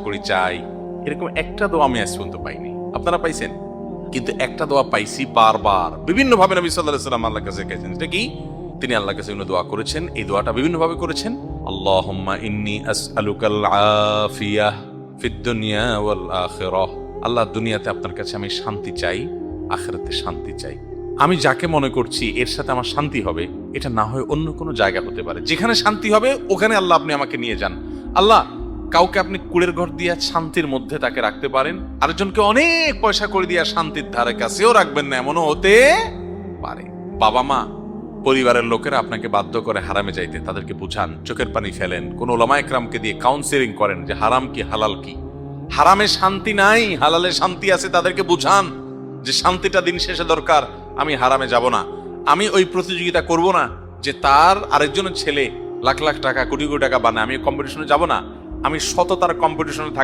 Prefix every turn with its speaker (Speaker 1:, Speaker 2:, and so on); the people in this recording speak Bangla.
Speaker 1: করি চাই, এরকম একটা দোয়া আমি আজ পর্যন্ত পাইনি। আপনারা পাইছেন? কিন্তু একটা দোয়া পাইছি বারবার বিভিন্ন ভাবে। নবী সাল্লাল্লাহু আলাইহি ওয়াসাল্লাম আল্লাহর কাছে গেছেন, এটা কি তিনি আল্লাহর কাছে দোয়া করেছেন। এই দোয়াটা বিভিন্ন ভাবে করেছেন। আল্লাহুম্মা ইন্নী আসআলুকাল আফিয়াহ ফিদ দুনিয়া ওয়াল আখিরাহ। আল্লাহ, দুনিয়াতে আপনার কাছে আমি শান্তি চাই, আখিরাতে শান্তি চাই। আমি যাকে মনে করছি এর সাথে আমার শান্তি হবে, এটা না হয় অন্য কোনো জায়গা হতে পারে, যেখানে শান্তি হবে ওখানে আল্লাহ আপনি আমাকে নিয়ে যান। আল্লাহ, কাউকে আপনি কুড়ের ঘর দিয়া শান্তির মধ্যে তাকে রাখতে পারেন, আরেকজনকে অনেক পয়সা করে দিয়া শান্তির ধারে কাছেও রাখবেন না, এমনও হতে পারে। বাবা মা, পরিবারের লোকেরা আপনাকে বাধ্য করে হারামে যাইতে, তাদেরকে বুঝান, চোখের পানি ফেলেন, কোন ওলামা একরামকে দিয়ে কাউন্সেলিং করেন যে হারাম কি হালাল কি। হারামে শান্তি নাই, হালালে শান্তি আছে, তাদেরকে বুঝান যে শান্তিটা দিন শেষে দরকার। আমি হারামে যাব না, আমি ওই প্রতিযোগিতা করব না যে তার আরেকজনের ছেলে লাখ লাখ টাকা কোটি কোটি টাকা বানায়, আমি কম্পিটিশনে যাব না। আমি সততার কম্পিটিশনে থাকবো।